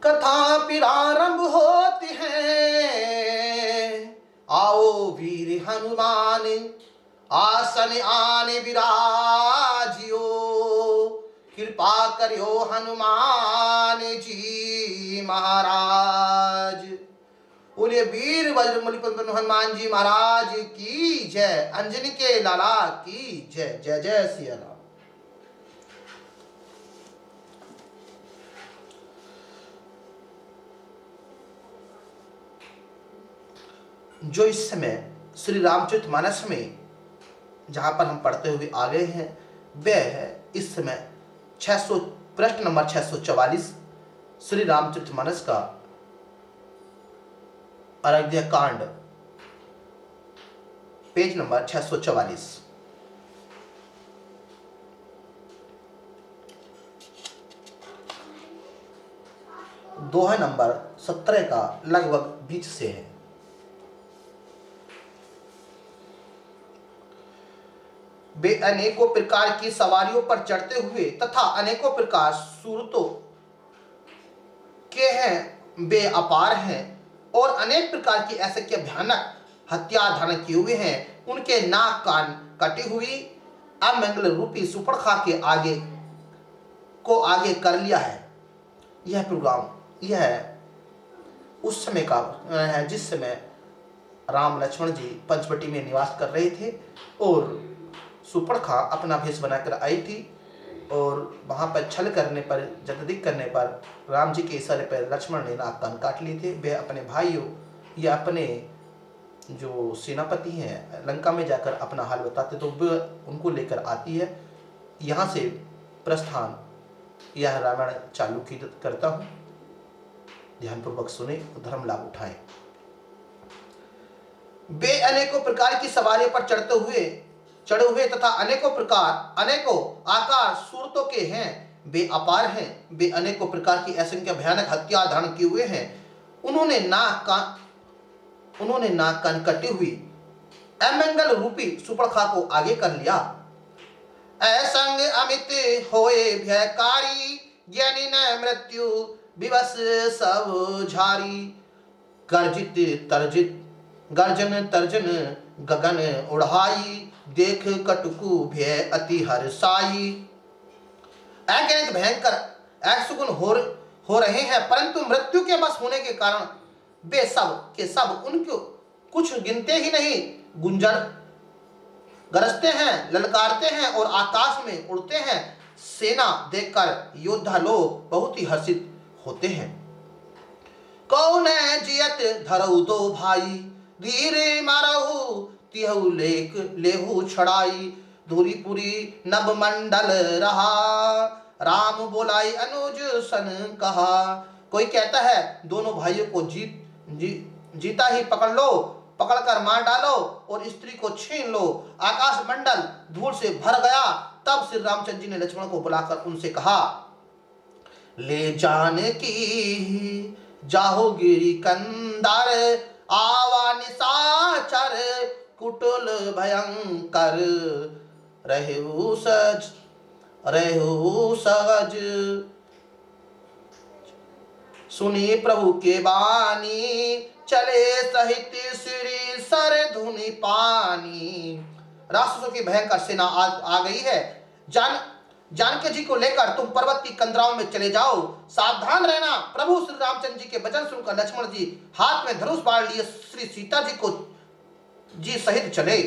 कथा फिर आरंभ होती है। आओ वीर हनुमान आसन आने विराजियो, कृपा करियो हनुमान जी महाराज। बोले वीर बजरंगबली हनुमान जी महाराज की जय। अंजनी के लाला की जय। जय जय सिया राम। जो इस समय श्री रामचरितमानस में जहां पर हम पढ़ते हुए आ गए हैं, वह है इस समय 600 प्रश्न नंबर 644 श्री रामचरितमानस का अयोध्या कांड, पेज नंबर 644। दोहा नंबर 17 का लगभग बीच से है। वे अनेकों प्रकार की सवारियों पर चढ़ते हुए तथा अनेकों प्रकार सूरतों के हैं, वे अपार हैं और अनेक प्रकार की ऐसे के भयानक हथियार धारण किए हुए हैं। उनके नाक कान कटी हुई अमंगल रूपी सुपर्णखा के आगे कर लिया है। यह प्रोग्राम यह उस समय का है जिस समय राम लक्ष्मण जी पंचवटी में निवास कर रहे थे और सुपर्णखा अपना भेष बनाकर आई थी और वहां पर छल करने पर, जगदिक करने पर राम जी के इशारे पर लक्ष्मण ने नाक कान काट लिए थे। वे अपने भाइयों या अपने जो सेनापति हैं लंका में जाकर अपना हाल बताते तो वह उनको लेकर आती है। यहाँ से प्रस्थान यह रामायण चालू की करता हूँ, ध्यानपूर्वक सुने, धर्म लाभ उठाएं। वे अनेकों प्रकार की सवारियों पर चढ़े हुए तथा अनेकों आकार सूरतों के हैं, वे अपार हैं। वे अनेकों प्रकार की असंख्य भयानक हथियार धारण किए हुए हैं। उन्होंने नाक कान कटी हुई अमंगल रूपी सुपर्णखा को आगे कर लिया। असंग अमित होए भयकारी, ज्ञानी न मृत्यु विवश सब झारी। गर्जन तर्जन गगन उड़ाई, देख कटुकु भय अति हर्षाई। अगणित भयंकर अक्षुगुण हो रहे हैं, परंतु मृत्यु के बस होने के कारण वे सब के सब उनको कुछ गिनते ही नहीं। गुंजन गरजते हैं, ललकारते हैं और आकाश में उड़ते हैं। सेना देखकर योद्धा लोग बहुत ही हर्षित होते हैं। कौन जियत धरऊ दो भाई, धीरे मारहु तिहु लेहु छड़ाई। धूरीपुरी नभ मंडल रहा, राम बोलाई अनुज सन कहा। कोई कहता है दोनों भाइयों को जीता ही पकड़ लो, पकड़कर मार डालो और स्त्री को छीन लो। आकाश मंडल धूल से भर गया। तब श्री रामचंद्र जी ने लक्ष्मण को बुलाकर उनसे कहा, ले जान की जाहो गिरी कंदर, आवा निशाचर कुटुल भयंकर। रहु सहज सुनी प्रभु के बानी, चले सहित श्री सर धुनि पानी। राक्षसों की भयंकर सेना आ गई है। जानकी जी को लेकर तुम पर्वत की कंदराओं में चले जाओ, सावधान रहना। प्रभु श्री रामचंद्र जी के वचन सुनकर लक्ष्मण जी हाथ में धनुष बाण लिए श्री सीता जी को जी सहित चले।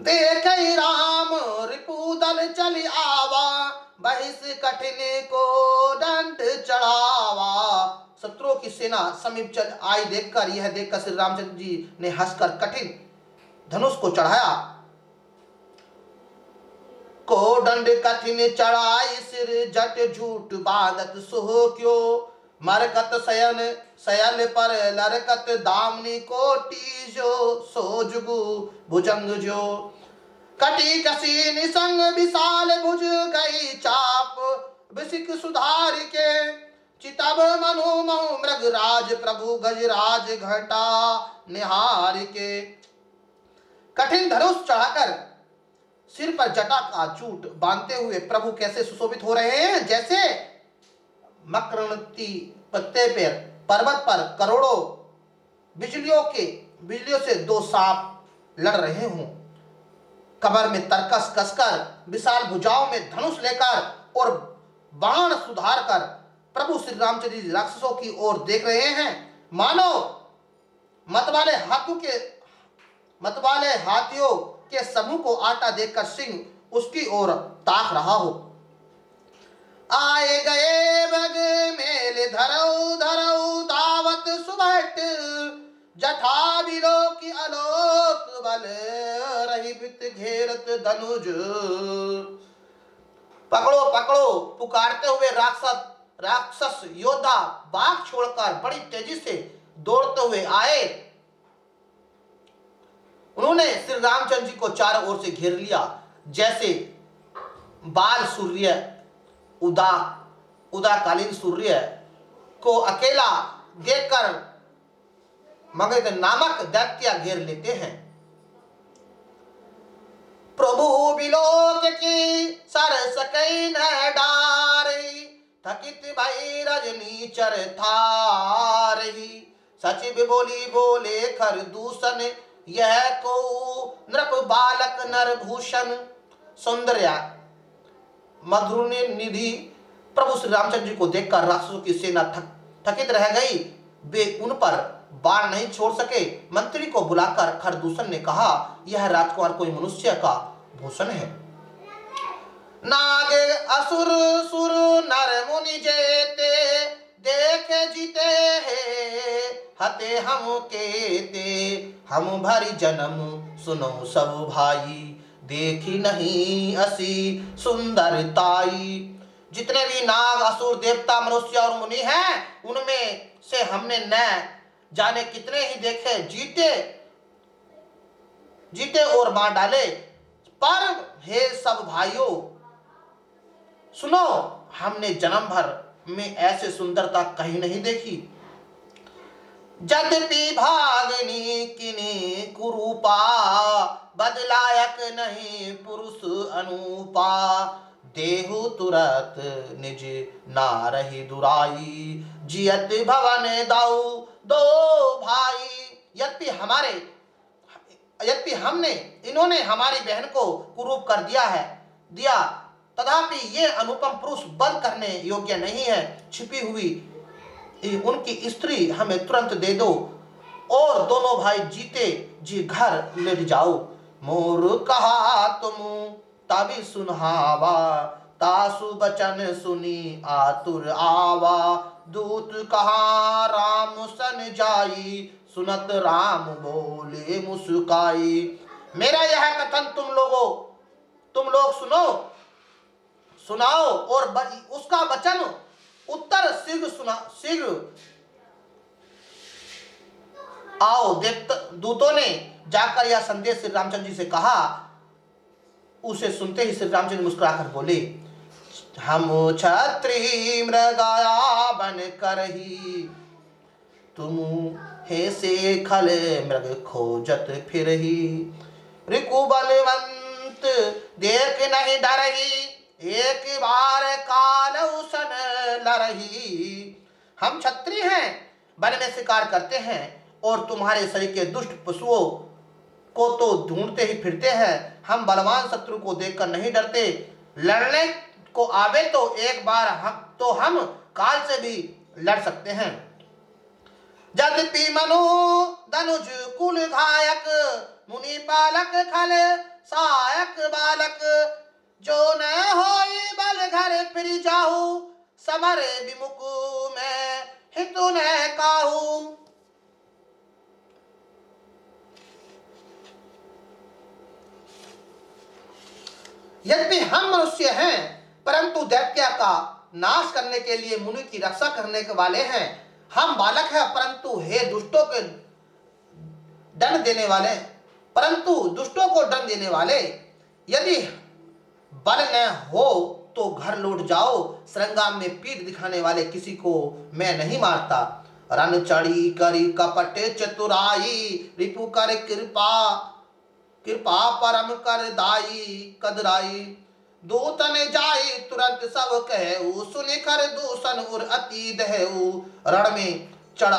देख राम रिपुदल चली आवा, बहिष कठिन को दंड चढ़ावा। शत्रुओं की सेना समीप चल आई देखकर यह देखकर श्री रामचंद्र जी ने हंसकर कठिन धनुष को चढ़ाया। को दंड कठिन चढ़ाई, सिर जट झूठ बांधत सोह क्यों। मरकत शयन पर लरकत दामनी कोटि जो, सो जुगु भुजंग जो। कटी कसी निसंग विशाल भुज गई चाप, बिसिक सुधार के चितब मनु महु मृगराज। प्रभु गजराज घटा निहार के। कठिन धनुष चढ़ाकर सिर पर जटा का चूट बांधते हुए प्रभु कैसे सुशोभित हो रहे हैं, जैसे मकरंती पत्ते पर पर्वत पर करोड़ों बिजलियों से दो सांप लड़ रहे हों, कमर में तरकस कसकर, विशाल भुजाओं में धनुष लेकर और बाण सुधार कर प्रभु श्री रामचंद्र जी राक्षसों की ओर देख रहे हैं, मानो मतवाले हाथियों के समूह को आटा देकर सिंह उसकी ओर ताक रहा हो। आए गए बग मेल धरऊ धरऊ दावत सुबट, जठा बिलो की आलोक बल रही बित घेरत धनुज। पकड़ो पकड़ो पुकारते हुए राक्षस योद्धा बाघ छोड़कर बड़ी तेजी से दौड़ते हुए आए। उन्होंने श्री रामचंद्र जी को चारों ओर से घेर लिया, जैसे बाल सूर्य उदाकालीन सूर्य को अकेला देखकर मगध नामक दैत्य घेर लेते हैं। प्रभु बिलोक की सर सकई न डारी, थकित भई रजनी चर थारही। सचिव बोले खर दूषण, यह को नृप बालक नरभूषण। सौंदर्य मधुर निधि प्रभु श्री रामचंद्र जी को देखकर राक्षसों की सेना थकित रह गई। वे उन पर बाण नहीं छोड़ सके। मंत्री को बुलाकर खरदूषण ने कहा, यह राजकुमार कोई मनुष्य का भूषण है। नाग असुर सुर नर मुनि जेते, देख जीते हैं हते हम केते। हम भरी जन्म सुनो सब भाई, देखी नहीं असी सुंदरताई। जितने भी नाग असुर देवता मनुष्य और मुनि हैं, उनमें से हमने न जाने कितने ही देखे जीते और मार डाले, पर हे सब भाइयों सुनो, हमने जन्म भर में ऐसे सुंदरता कहीं नहीं देखी। यद्यपि भागनी किनी कुरूपा, बदलायक नहीं पुरुष अनुपा। देहु तुरत निज नारहि दुराई, जियत भवन दाऊ दो भाई। इन्होंने हमारी बहन को कुरूप कर दिया, तथापि ये अनुपम पुरुष बल करने योग्य नहीं है। छिपी हुई उनकी स्त्री हमें तुरंत दे दो और दोनों भाई जीते जी घर ले जाओ। मोर कहा तुम तभी सुनहावा, तासु बचन सुनी आतुर आवा। दूत कहा राम सन जाई, सुनत राम बोले मुस्काई। मेरा यह कथन तुम लोग सुनाओ और उसका वचन उत्तर शीघ्र आओ। दूतों ने जाकर यह संदेश श्री रामचंद्र जी से कहा। उसे सुनते ही श्री रामचंद्र मुस्कुराकर बोले, हम छत्री मृगया बन कर ही, तुम हे से खल मृग खोजत फिरही। रिकु बलवंत देख नहीं डरही, एक बार काल उसन लरही। हम छत्री हैं, वन में शिकार करते हैं और तुम्हारे शरीर के दुष्ट पशुओं को तो ढूंढते ही फिरते हैं। हम बलवान शत्रु को देखकर नहीं डरते। लड़ने को आवे तो एक बार हम काल से भी लड़ सकते हैं। यद्यपि मनु धनुज कुल घायक, मुनि पालक खल सहायक बालक। जो न होई बल घर फिर जाहू, समर विमुख में हितु न काहू। यद्यपि हम मनुष्य हैं, परंतु दैत्य का नाश करने के लिए मुनि की रक्षा करने के वाले हैं। हम बालक हैं, परंतु दुष्टों को दंड देने वाले। यदि बल न हो तो घर लौट जाओ। संग्राम में पीठ दिखाने वाले किसी को मैं नहीं मारता। रण चढ़ी करी कपट चतुराई, रिपु कर कृपा परम कर दाई कदराई। दूतन जाई तुरंत सब कहू, सुनि कर दूषण उर अति दहऊ। रण में चढ़ा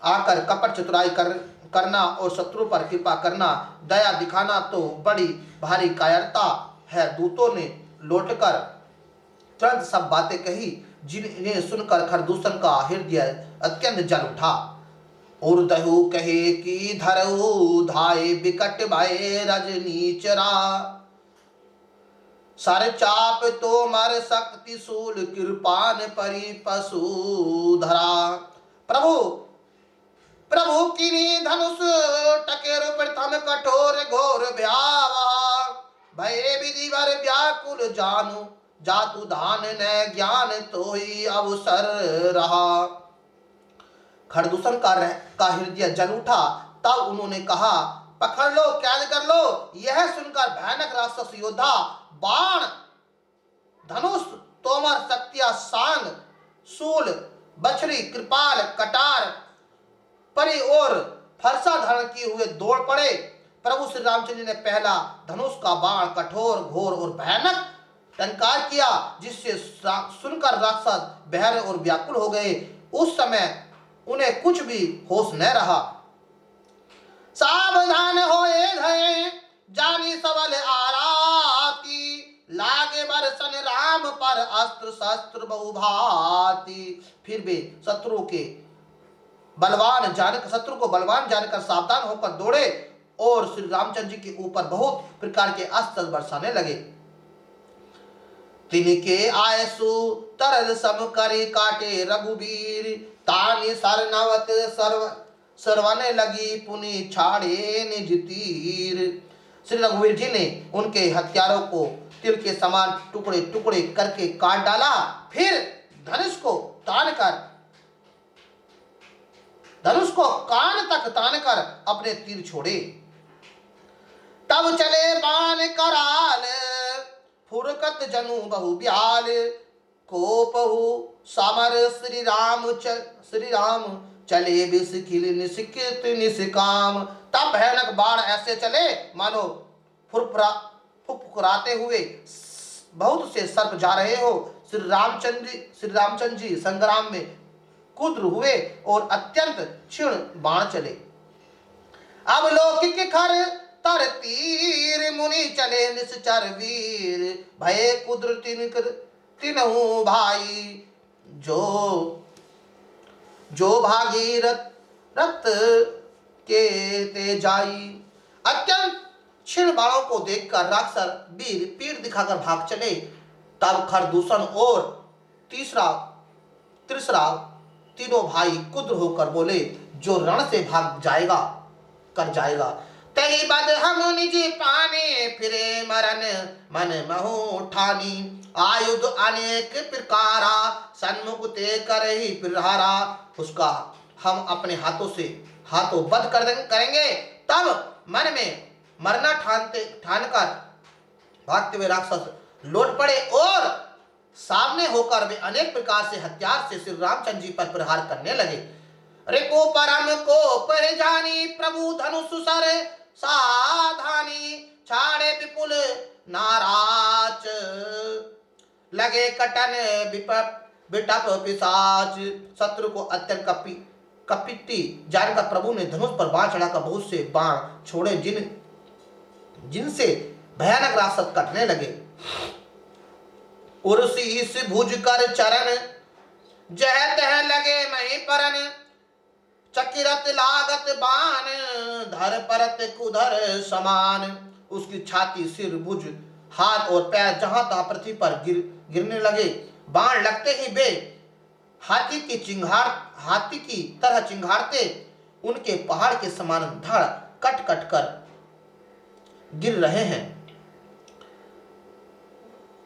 आकर कपट चतुराई करना और शत्रु पर कृपा करना, दया दिखाना तो बड़ी भारी कायरता है। दूतों ने लौटकर तुरंत सब बातें कही, जिन्हें सुनकर खरदूषण का हृदय अत्यंत जल उठा। और दहु कहे कि धरऊ धाय बिकट भय रजनी चरा, सर चाप तो मर शक्ति सूल कृपान परि पशु धरा। प्रभु प्रभु किनी धनुष टकेरु प्रथम कठोर घोर भयावा, भय विधि वर व्याकुल जानु, जातु धान न ज्ञान तो ही अवसर रहा। खरदूषण का हृदय जल उठा। तब उन्होंने कहा, पकड़ लो, कैद कर लो। यह सुनकर भयानक राक्षस योद्धा बाण, धनुष, तोमर, शक्तियां, सांग, शूल, बछड़ी, कृपाल, कटार, परी और फरसा धारण किए हुए दौड़ पड़े। प्रभु श्री रामचंद्र जी ने पहला धनुष का बाण कठोर, घोर और भयानक टंकार किया, जिससे सुनकर राक्षस बहरे और व्याकुल हो गए। उस समय उन्हें कुछ भी होश न रहा। सावधान होए धये जानी सबल आराती, लागे बरसन राम पर अस्त्र शस्त्र बहुभांति। फिर वे शत्रु को बलवान जानकर सावधान होकर दौड़े और श्री रामचंद्र जी के ऊपर बहुत प्रकार के अस्त्र बरसाने लगे। तिनके आयसु तरल सम करे काटे रघुबीर, तानि सरनवत सरवने लगी पुनि छाड़े निज तीर। श्री रघुवीर जी ने उनके हथियारों को तिल के समान टुकड़े टुकड़े करके काट डाला। फिर धनुष को कान तक तानकर अपने तीर छोड़े। तब चले बाण कराल, फुरकत जनु बहु ब्याल, कोपहु समर श्री राम चले बिसखिल निसिकित निसिकाम। तब भयानक बाण ऐसे चले मानो फुफुराते हुए बहुत से सर्प जा रहे हो। श्री रामचंद्र जी संग्राम में कुद्र हुए और अत्यंत क्षीण बाण चले। अब लौकिक खर तर तीर, मुनि चले निश्चर वीर, भय कुद्र तिनहु भाई, जो भागीरथ के ते जाई। अत्यंत क्षीण बाणों को देखकर राक्षस वीर पीठ दिखाकर भाग चले। तब खरदूषण और तीसरा तीनों भाई कुद्र होकर बोले, जो रण से भाग जाएगा कर जाएगा। तही बद हम निज पाने, फिरे मरन मन महु ठानी, आयुध अनेक प्रकारा, सन्मुख ते करहि प्रहारा। उसका हम अपने हाथों बध करेंगे। तब मन में मरना ठानकर भागते हुए राक्षस लौट पड़े और सामने होकर वे अनेक प्रकार से हथियार से श्री रामचंद्र जी पर प्रहार करने लगे। रिपु परम को पह जानी, प्रभु धनुष सर साधानी, छाड़े विपुल नाराज, लगे कटन बिटप पिशाच। शत्रु को अत्यंत कपटी जानकर प्रभु ने धनुष पर बाण चढ़ाकर बहुत से बाण छोड़े, जिनसे भयानक राक्षस कटने लगे। उर्सी भुज कर चरण, जह तह लगे मही परन, चकिरत लागत बाण, धर परत कुधर समान। उसकी छाती, सिर, भुज, हाथ और पैर जहां तहां पृथ्वी पर गिरने लगे। बाण लगते ही वे हाथी की तरह चिंघाड़ते उनके पहाड़ के समान धड़ कट कट कर गिर रहे हैं।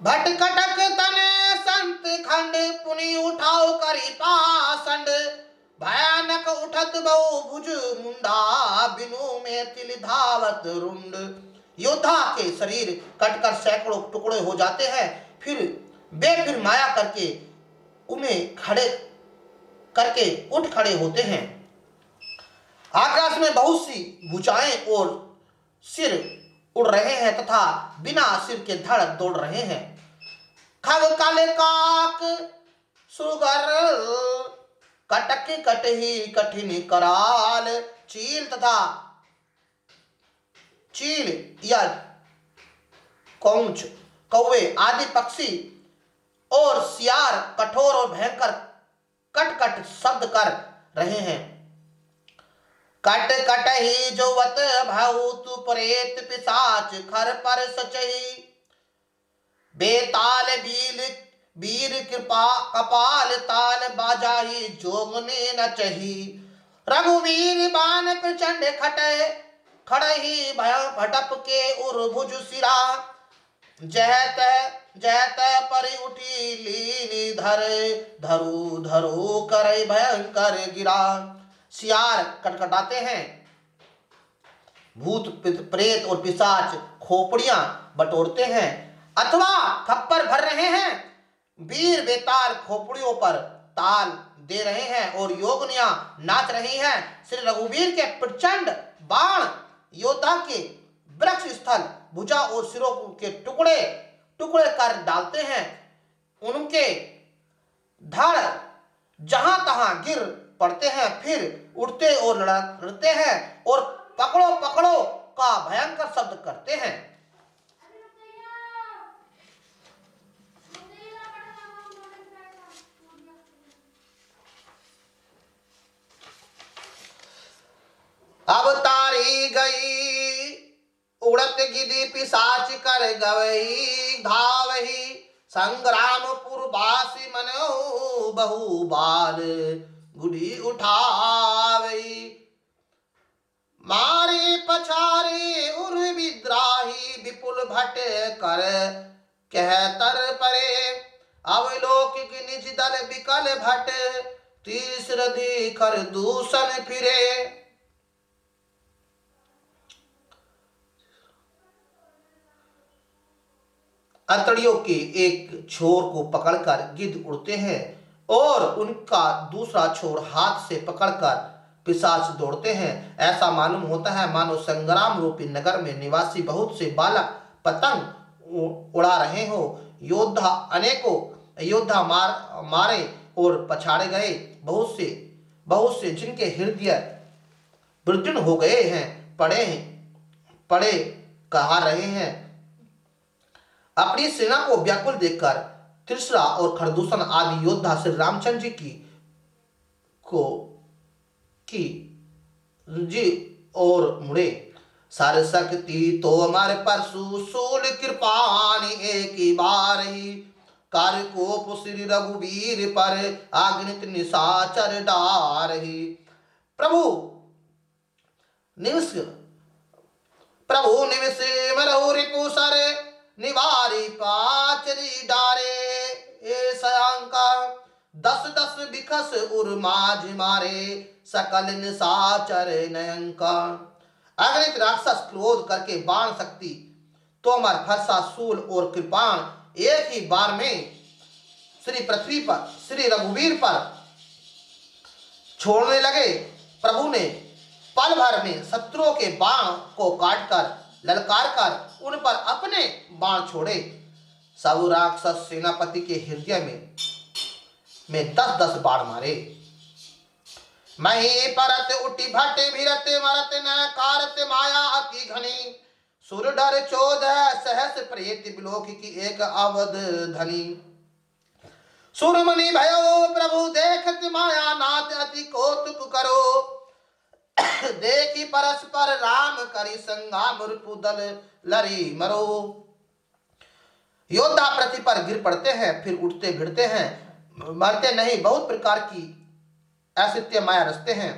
भट कटक तने संत खंड, पुनि उठाओ करी पासंड, भयानक उठत बहु भुज मुंडा, बिनु में तिल धावत रुंड। योद्धा के शरीर कटकर सैकड़ों टुकड़े हो जाते हैं। फिर माया करके उन्हें उठ खड़े होते हैं। आकाश में बहुत सी भुजाएं और सिर उड़ रहे हैं तथा बिना सिर के धड़ दौड़ रहे हैं। खग काले काक सुगर कटक कटही कठिन कराल, चील तथा चील या कौंच कौवे आदि पक्षी और सियार कठोर और भयंकर कट कट शब्द कर रहे हैं। कट कट ही जोवत भूत प्रेत पिशाच खर पर सचही, बेताल बील वीर कृपा कपाल ताल बाजाही जोगने न चही। रघुवीर बान प्रचंड खटे खड़ही भय भटप के उर्भुज सिरा, जहत परि उठी लीनी धर धरु धरु करे भयंकर गिरा। सियार कटकटाते हैं, भूत प्रेत और पिशाच खोपड़ियां बटोरते हैं अथवा खप्पर भर रहे हैं। वीर बेताल खोपड़ियों पर ताल दे रहे हैं और योगनियां नाच रही हैं। श्री रघुवीर के प्रचंड बाण योद्धा के वृक्ष स्थल भुजा और सिरों के टुकड़े टुकड़े कर डालते हैं। उनके धड़ जहां तहां गिर पड़ते हैं, फिर उठते और लड़ते हैं और पकड़ो पकड़ो का भयंकर शब्द करते हैं। अब तारी गई उड़त गिदी पिशाच कर गवई धावही, संग्राम पुरवासी मन बहु बाल गुड़ी उठावई। मारे पछारे उर विद्राही विपुल भट कर कहतर परे, अवलोकिक निज दल विकल भट तीसर दिखर दूषण फिरे। अंतड़ियों के एक छोर को पकड़कर गिद्ध उड़ते हैं और उनका दूसरा छोर हाथ से पकड़कर पिशाच दौड़ते हैं। ऐसा मालूम होता है मानो संग्राम रूपी नगर में निवासी बहुत से बालक पतंग उड़ा रहे हो। योद्धा अनेकों योद्धा मारे और पछाड़े गए, बहुत से जिनके हृदय विदीर्ण हो गए हैं पड़े कहा रहे हैं। अपनी सेना को व्याकुल देखकर त्रिशरा और खरदूषण आदि योद्धा श्री रामचंद्र जी और मुड़े। सारे शक्ति तो हमारे परसु सूल कृपानी एक ही बार ही, कार्य कोप श्री रघुवीर पर आग्नित निशाचर डार ही। प्रभु निमिष मरहु रिपु सर निवारी पाचरी डारे, ए सयांका 10 बिखस उर माझ मारे सकल निशाचर नयंका। अगणित राक्षस क्रोध करके बाण शक्ति तोमर फरसा सूल और कृपाण एक ही बार में श्री पृथ्वी पर श्री रघुवीर पर छोड़ने लगे। प्रभु ने पल भर में शत्रुओं के बाण को काटकर ललकार कर उन पर अपने बाण छोड़े। सब राक्षस सेनापति के हृदय में 10 बाण मारे। मही परत उठी भट भिरत मरत न कारत माया अति घनी, सुर डर 14 सहस प्रेत बिलोक की एक अवध धनी। सुरमणि भयो प्रभु देखत माया नाथ अति कौतुक करो, देखी परस्पर राम करी संगाम रुदल लरी मरो। योद्धा पृथ्वी पर गिर पड़ते हैं, फिर उठते भिड़ते हैं, मरते नहीं, बहुत प्रकार की ऐसित्य माया रचते हैं।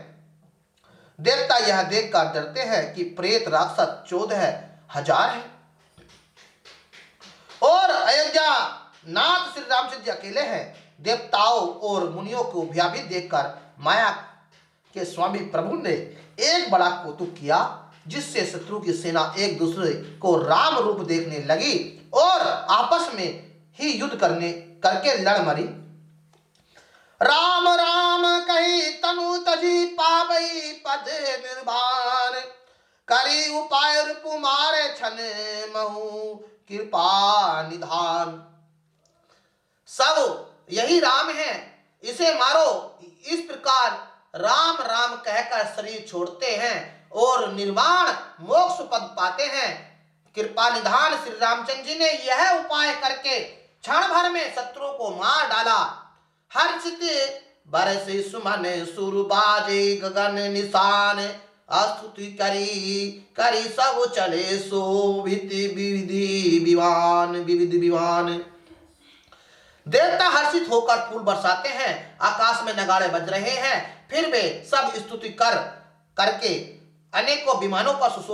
देवता यह देखकर डरते हैं कि प्रेत राक्षस 14,000 है और अयोध्या नाथ श्री रामचंद्र जी अकेले हैं। देवताओं और मुनियों को भयभीत देखकर माया के स्वामी प्रभु ने एक बड़ा कौतुक किया, जिससे शत्रु की सेना एक दूसरे को राम रूप देखने लगी और आपस में ही युद्ध करके लड़ मरी। राम राम कही तनु तजी पावई पद निर्वाण, करी उपाय रूप मारे छन महु कृपा निधान। सब यही राम है, इसे मारो। इस प्रकार राम राम कहकर शरीर छोड़ते हैं और निर्वाण मोक्ष पद पाते हैं। कृपा निधान श्री रामचंद्र जी ने यह उपाय करके क्षण भर में शत्रु को मार डाला। हर्षित बरसे सुमन सुर बाजे गगन निशान, स्तुति करी करी सब चले शोभित विविधि विवान। देवता हर्षित होकर फूल बरसाते हैं, आकाश में नगाड़े बज रहे हैं, फिर वे सब स्तुति करके अनेकों विमानों पर सुशोभित